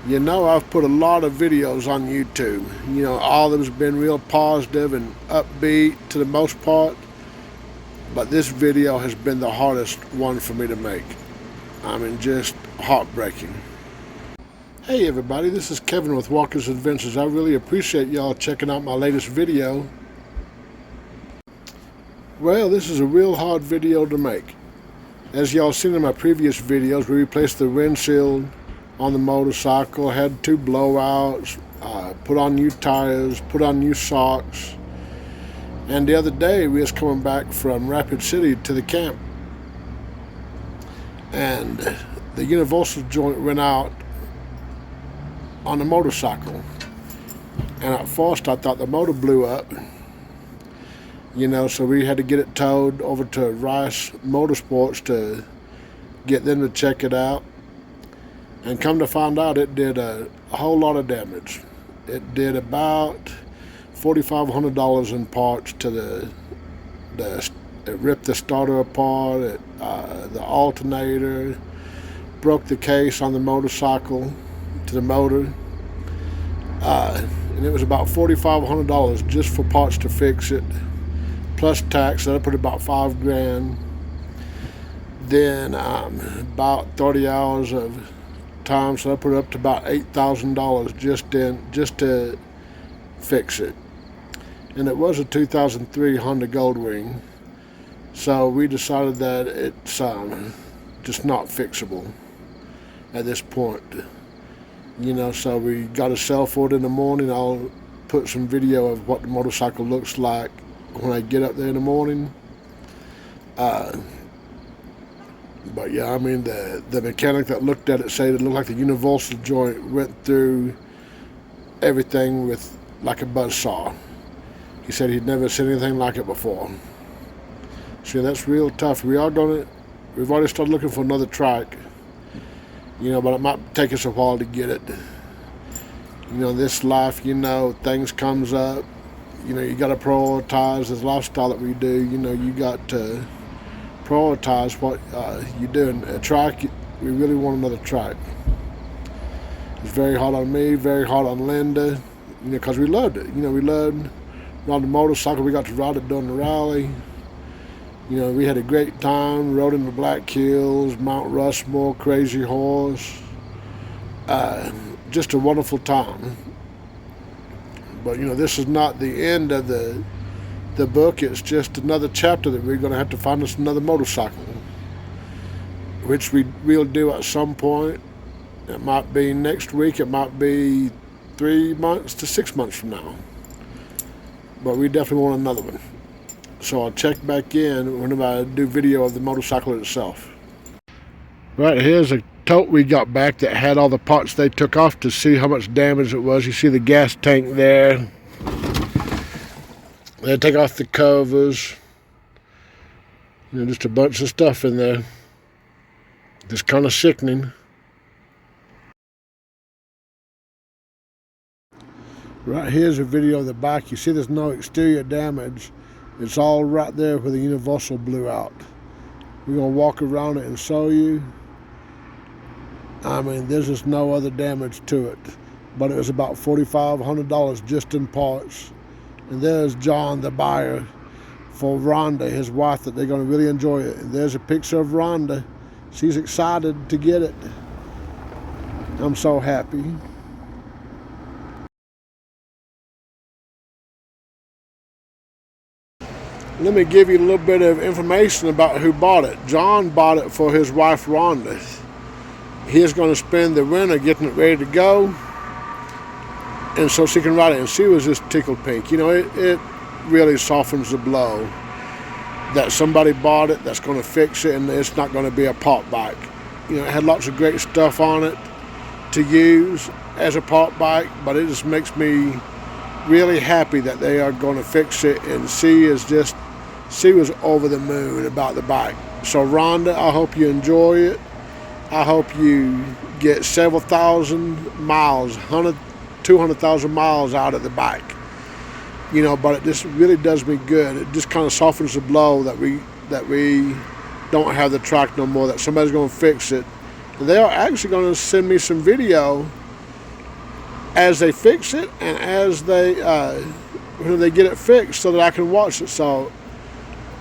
You know, I've put a lot of videos on YouTube. You know, all of them's been real positive and upbeat to the most part. But this video has been the hardest one for me to make. I mean, just heartbreaking. Hey everybody, this is Kevin with Walker's Adventures. I really appreciate y'all checking out my latest video. Well, this is a real hard video to make. As y'all seen in my previous videos, we replaced the windshield on the motorcycle, had 2 blowouts, put on new tires, put on new shocks. And the other day we was coming back from Rapid City to the camp, and the universal joint went out on the motorcycle. And at first I thought the motor blew up, you know, so we had to get it towed over to Rice Motorsports to get them to check it out. And come to find out, it did a whole lot of damage. It did about $4,500 in parts to it ripped the starter apart, the alternator, broke the case on the motorcycle to the motor, and it was about $4,500 just for parts to fix it, plus tax. So I put about $5,000. Then about 30 hours of time, so I put it up to about $8,000 just to fix it. And it was a 2003 Honda Goldwing, so we decided that it's just not fixable at this point. You know, so we got a sell for it in the morning. I'll put some video of what the motorcycle looks like when I get up there in the morning. But yeah, I mean, the mechanic that looked at it said it looked like the universal joint went through everything with like a buzzsaw. He said he'd never seen anything like it before. So that's real tough. We've already started looking for another trike, you know, but it might take us a while to get it. You know, this life, you know, things comes up. You know, you got to prioritize this lifestyle that we do. You know, you got to prioritize what you're doing. A trike, we really want another trike. It's very hard on me, very hard on Linda, you know, because we loved it. You know, we loved riding the motorcycle. We got to ride it during the rally. You know, we had a great time, rode in the Black Hills, Mount Rushmore, Crazy Horse. Just a wonderful time. But, you know, this is not the end of the book. It's just another chapter that we're going to have to find us another motorcycle, which we'll do at some point. It might be next week. It might be 3 months to 6 months from now. But we definitely want another one. So I'll check back in whenever I do video of the motorcycle itself. Right, here's a tote we got back that had all the parts they took off to see how much damage it was. You see the gas tank there. They take off the covers. You know, just a bunch of stuff in there. Just kind of sickening. Right here's a video of the bike. You see there's no exterior damage. It's all right there where the universal blew out. We're going to walk around it and show you. I mean, there's just no other damage to it. But it was about $4,500 just in parts. And there's John, the buyer, for Rhonda, his wife, that they're going to really enjoy it. And there's a picture of Rhonda. She's excited to get it. I'm so happy. Let me give you a little bit of information about who bought it. John bought it for his wife, Rhonda. He's going to spend the winter getting it ready to go, and so she can ride it. And she was just tickled pink. You know, it really softens the blow that somebody bought it that's going to fix it, and it's not going to be a pot bike. You know, it had lots of great stuff on it to use as a pot bike, but it just makes me really happy that they are going to fix it, and she was over the moon about the bike. So Rhonda, I hope you enjoy it. I hope you get several thousand miles, 200,000 miles out of the bike. You know, but it just really does me good. It just kind of softens the blow that we don't have the track no more, that somebody's going to fix it. And they are actually going to send me some video as they fix it and as they when they get it fixed, so that I can watch it. So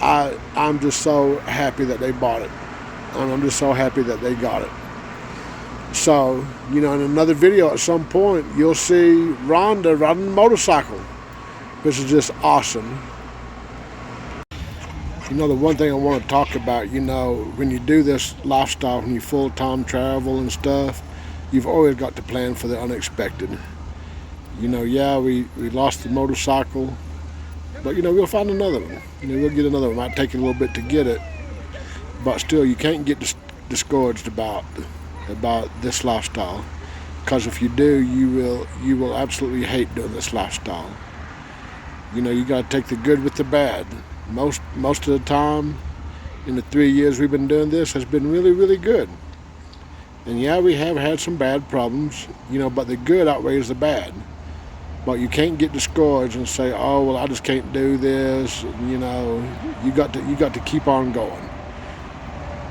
I'm just so happy that they bought it, and I'm just so happy that they got it. So, in another video at some point, you'll see Rhonda riding a motorcycle, which is just awesome. The one thing I want to talk about, when you do this lifestyle, when you full-time travel and stuff, you've always got to plan for the unexpected. Yeah, we lost the motorcycle, but, we'll find another one. We'll get another one. It might take a little bit to get it, but still, you can't get discouraged about this lifestyle, because if you do, you will absolutely hate doing this lifestyle. You got to take the good with the bad. Most of the time, in the 3 years we've been doing this, has been really, really good. And yeah, we have had some bad problems, but the good outweighs the bad. But you can't get discouraged and say, oh, well, I just can't do this. You got to keep on going.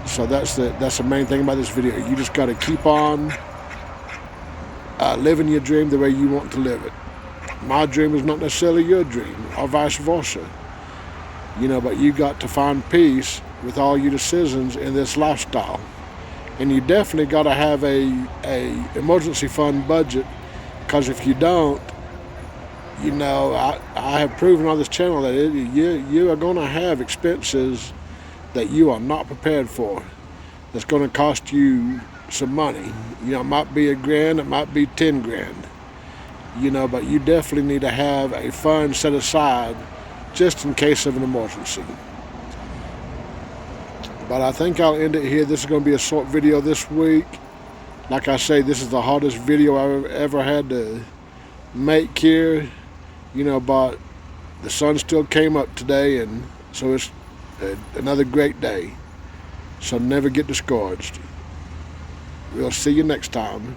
So that's the main thing about this video. You just got to keep on living your dream the way you want to live it. My dream is not necessarily your dream, or vice versa. But you got to find peace with all your decisions in this lifestyle. And you definitely got to have a emergency fund budget, because if you don't, I have proven on this channel that you are going to have expenses that you are not prepared for. That's going to cost you some money. It might be $1,000, it might be 10 grand. But you definitely need to have a fund set aside just in case of an emergency. But I think I'll end it here. This is going to be a short video this week. Like I say, this is the hardest video I've ever had to make here. But the sun still came up today, and so it's another great day. So never get discouraged. We'll see you next time.